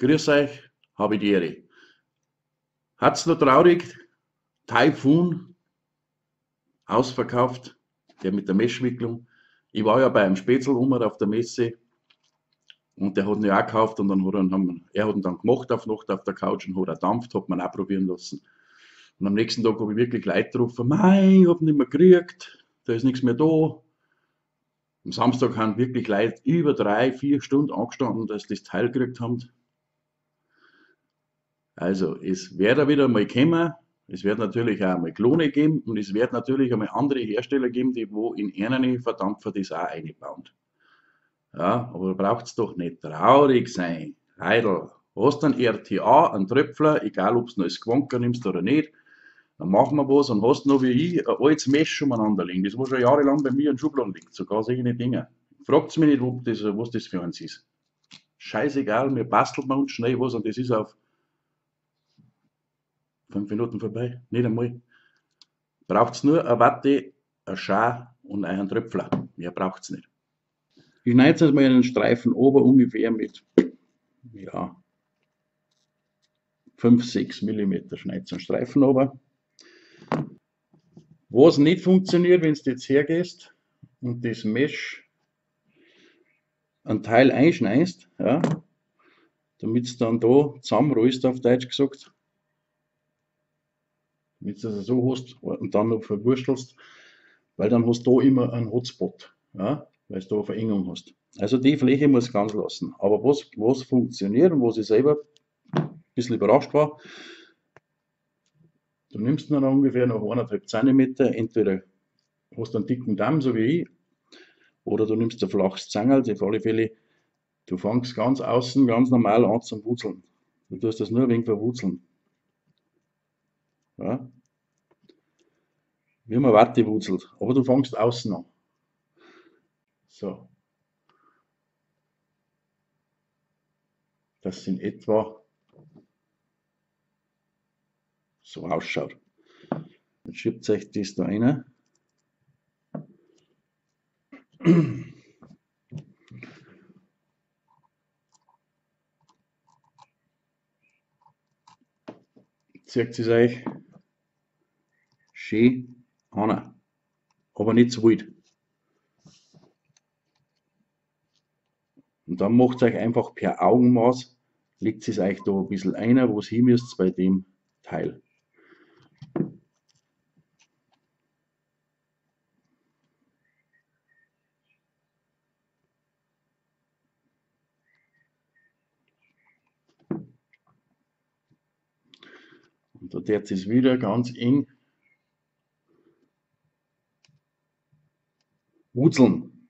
Grüß euch, habe die Ehre. Hat's noch traurig? Taifun, ausverkauft, der mit der Messwicklung. Ich war ja bei einem Spätzl auf der Messe und der hat ihn ja auch gekauft und dann er hat ihn dann gemacht auf Nacht auf der Couch und hat er dampft, hat man auch probieren lassen. Und am nächsten Tag habe ich wirklich Leute gerufen, mei, ich habe ihn nicht mehr gekriegt, da ist nichts mehr da. Am Samstag haben wirklich Leute über 3, 4 Stunden angestanden, dass sie das Teil gekriegt haben. Also, es wird wieder mal kommen. Es wird natürlich auch mal Klone geben und es wird natürlich einmal andere Hersteller geben, die wo in einen Verdampfer das auch einbauen. Ja, aber braucht es doch nicht traurig sein. Heidel, hast einen RTA, einen Tröpfler, egal ob du noch das Quanker nimmst oder nicht, dann machen wir was und hast noch wie ich ein altes Mesh umeinander liegen, das wo schon jahrelang bei mir in Schubladen liegt, sogar solche Dinge. Fragt mich nicht, was das für eins ist. Scheißegal, wir basteln bei uns schnell was und das ist auf 5 Minuten vorbei, nicht einmal. Braucht es nur eine Watte, ein Schar und einen Tröpfler. Mehr braucht es nicht. Ich schneide jetzt mal einen Streifen ober ungefähr mit ja, 5, 6 mm schneide einen Streifen ober. Was nicht funktioniert, wenn du jetzt hergehst und das Mesh einen Teil einschneidest, ja, damit es dann da zusammenrollst, auf Deutsch gesagt, damit du es so hast und dann noch verwurstelst, weil dann hast du da immer einen Hotspot, ja, weil du da eine Verengung hast. Also die Fläche muss ganz lassen. Aber was funktioniert und was ich selber ein bisschen überrascht war, du nimmst dann ungefähr noch 1,5 cm, entweder hast du einen dicken Damm, so wie ich, oder du nimmst ein flaches Zangerl, auf alle Fälle, du fängst ganz außen ganz normal an zum Wurzeln. Du tust das nur ein wenig verwurzeln. Ja? Wie man Watte wurzelt, aber du fängst außen an. So. Das in etwa so ausschaut. Jetzt schiebt euch das da rein. Zieht es euch schön an, aber nicht zu wild. Und dann macht es euch einfach per Augenmaß, legt es euch da ein bisschen ein, wo es hin müsst bei dem Teil. Und da wird es wieder ganz eng wurzeln.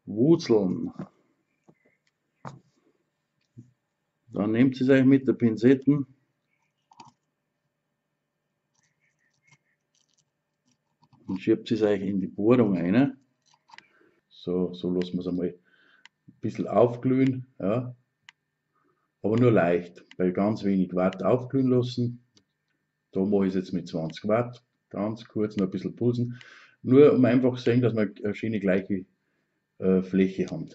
Wurzeln. Dann nehmt es euch mit der Pinzette und schiebt es euch in die Bohrung rein. So lassen wir es einmal ein bisschen aufglühen, ja. Aber nur leicht, bei ganz wenig Watt aufglühen lassen. Da mache ich es jetzt mit 20 Watt, ganz kurz noch ein bisschen pulsen. Nur um einfach zu sehen, dass wir eine schöne gleiche Fläche haben.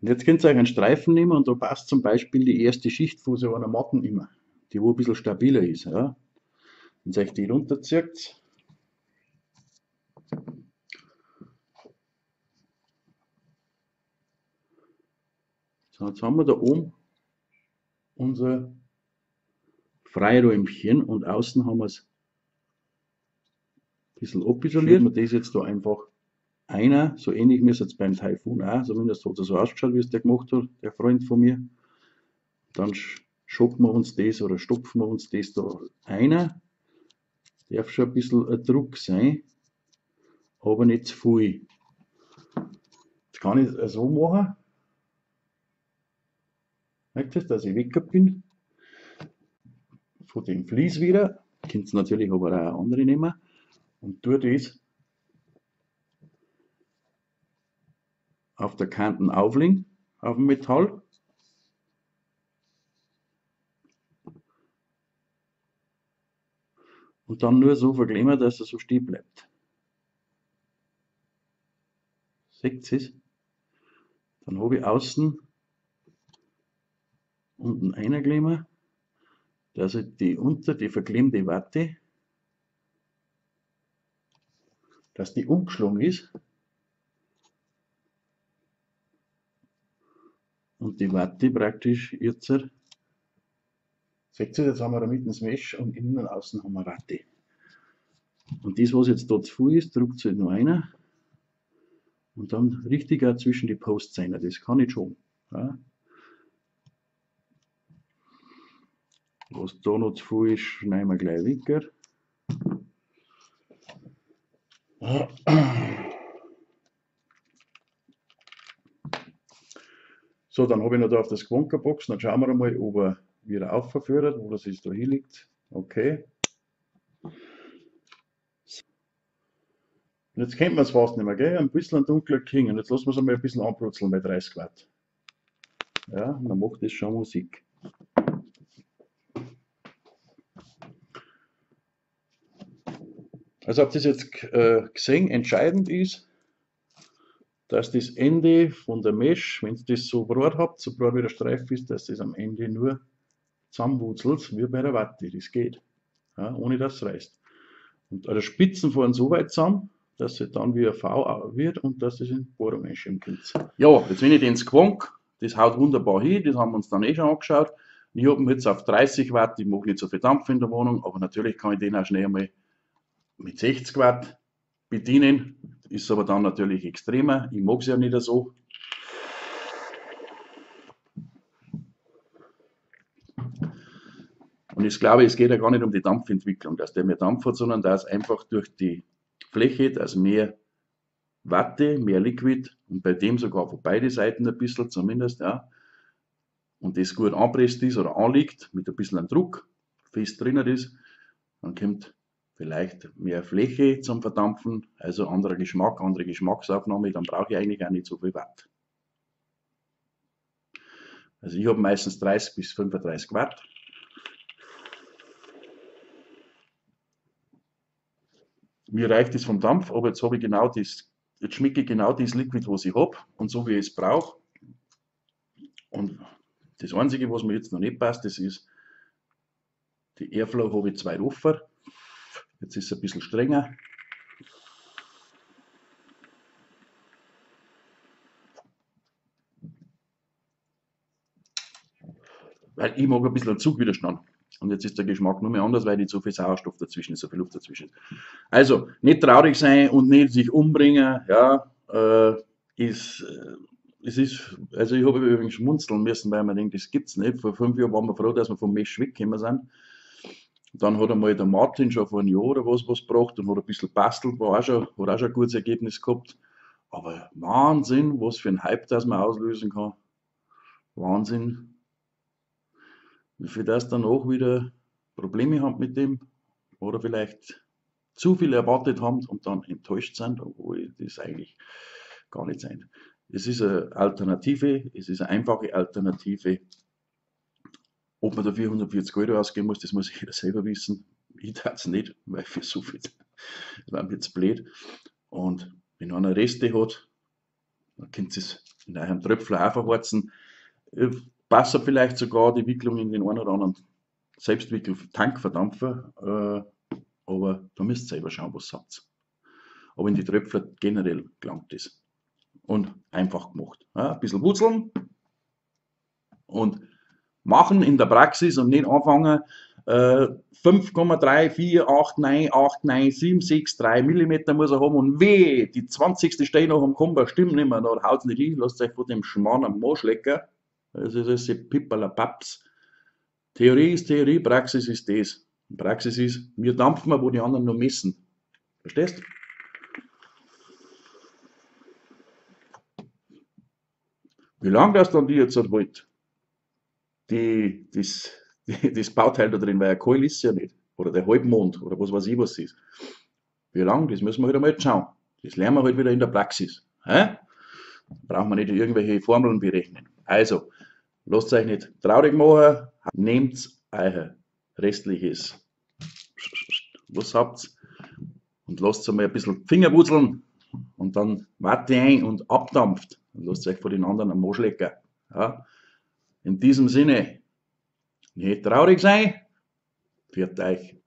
Und jetzt könnt ihr euch einen Streifen nehmen und da passt zum Beispiel die erste Schicht von so einer Matten immer, die wo ein bisschen stabiler ist. Ja. Wenn ihr euch die runterzieht, so, jetzt haben wir da oben unser Freiräumchen und außen haben wir es ein bisschen abisoliert. Wir das jetzt da einfach einer, so ähnlich wie es jetzt beim Taifun auch, zumindest hat er so ausgeschaut, wie es der gemacht hat, der Freund von mir. Dann schoppen wir uns das oder stopfen wir uns das da ein. Darf schon ein bisschen ein Druck sein, aber nicht zu viel. Jetzt kann ich es so machen, merkt ihr, dass ich weg bin von dem Vlies wieder. Könnt ihr natürlich aber auch andere nehmen und tue das auf der Kanten auflegen, auf dem Metall. und dann nur so verklemmen, dass er so stehen bleibt. Seht ihr es? Dann habe ich außen unten einklemmen, dass ich die verklemmte Watte, dass die umgeschlagen ist und die Watte praktisch jetzt, seht ihr, jetzt haben wir da mitten das Mesh und innen und außen haben wir Watte. Und das, was jetzt da zu viel ist, drückt halt noch einer und dann richtig auch zwischen die Posts rein. Das kann ich schon. Ja. Was da noch zu viel ist, schneiden wir gleich weg. So, dann habe ich noch da auf das Gewonka Box. Dann schauen wir mal, ob er wieder aufverführt, wo das jetzt da hier liegt. Okay. Und jetzt kennt man es fast nicht mehr, gell? Ein bisschen dunkler King. Und jetzt lassen wir es einmal ein bisschen anbrutzeln bei 30 Watt. Ja, dann macht das schon Musik. Also habt ihr das jetzt gesehen, entscheidend ist, dass das Ende von der Mesh, wenn ihr das so breit habt, so breit wie der Streif ist, dass das am Ende nur zusammenwurzelt, wie bei der Watte. Das geht, ja, ohne dass es reißt. Und die Spitzen fahren so weit zusammen, dass es dann wie ein V wird und dass es in die Bohrung einschieben könnt. Ja, jetzt wenn ich den Squonk, das haut wunderbar hin, das haben wir uns dann eh schon angeschaut. Ich habe ihn jetzt auf 30 Watt, ich mag nicht so viel Dampf in der Wohnung, aber natürlich kann ich den auch schnell einmal mit 60 Watt bedienen. Ist aber dann natürlich extremer. Ich mag es ja nicht so. Und ich glaube, es geht ja gar nicht um die Dampfentwicklung, dass der mehr Dampf hat, sondern dass einfach durch die Fläche, dass mehr Watte, mehr Liquid und bei dem sogar von beiden Seiten ein bisschen zumindest, ja, und das gut anpresst ist oder anliegt, mit ein bisschen Druck fest drinnen ist, dann kommt vielleicht mehr Fläche zum Verdampfen, also anderer Geschmack, andere Geschmacksaufnahme, dann brauche ich eigentlich auch nicht so viel Watt. Also ich habe meistens 30 bis 35 Watt. Mir reicht es vom Dampf, aber jetzt habe ich genau das, jetzt schmecke ich genau das Liquid, was ich habe und so wie ich es brauche. Und das Einzige, was mir jetzt noch nicht passt, das ist, die Airflow habe ich 2 offen. Jetzt ist es ein bisschen strenger. Weil ich mag ein bisschen einen Zugwiderstand. Und jetzt ist der Geschmack nur mehr anders, weil nicht so viel Sauerstoff dazwischen ist, so viel Luft dazwischen ist. Also, nicht traurig sein und nicht sich umbringen, ja, es ist, also ich habe übrigens schmunzeln müssen, weil man denkt, das gibt's nicht. Vor 5 Jahren waren wir froh, dass wir vom Mesh weggekommen sind. Dann hat einmal der Martin schon vor einem Jahr oder was gebracht und hat ein bisschen bastelt, hat auch schon ein gutes Ergebnis gehabt. Aber Wahnsinn, was für ein Hype das man auslösen kann. Wahnsinn. Wie viel das dann auch wieder Probleme haben mit dem oder vielleicht zu viel erwartet haben und dann enttäuscht sind, obwohl das eigentlich gar nicht sein. Es ist eine Alternative, es ist eine einfache Alternative. Ob man dafür 140 € ausgeben muss, das muss jeder selber wissen. Ich tat es nicht, weil für so viel, das war mir jetzt blöd. Und wenn einer Reste hat, dann könnt ihr es in eurem Tröpfler auch verharzen. Passt vielleicht sogar die Wicklung in den einen oder anderen Selbstwickel-Tankverdampfer, aber da müsst ihr selber schauen, was ihr habt. Aber in die Tröpfler generell gelangt es. Und einfach gemacht. Ja, ein bisschen wurzeln und machen in der Praxis und nicht anfangen 5,348989763 mm muss er haben und weh, die 20. steht noch am Komba, stimmt nicht mehr, da haut es nicht hin, lasst euch von dem Schmarrn am Marsch lecken. Also das ist Pippalapaps. Theorie ist Theorie, Praxis ist das. Praxis ist, wir dampfen, wo die anderen nur messen. Verstehst? Wie lange das dann die jetzt wollt, das Bauteil da drin, weil ein Keul ist ja nicht. Oder der Halbmond oder was weiß ich was ist. Wie lange, das müssen wir halt einmal schauen. Das lernen wir halt wieder in der Praxis. Brauchen wir nicht irgendwelche Formeln berechnen. Also, lasst euch nicht traurig machen, nehmt euer restliches Lust habt und lasst einmal ein bisschen die Finger wurzeln und dann Watte ein und abdampft. Und lasst euch von den anderen am Arsch lecken. Ja. In diesem Sinne, nicht traurig sein, pfiat euch.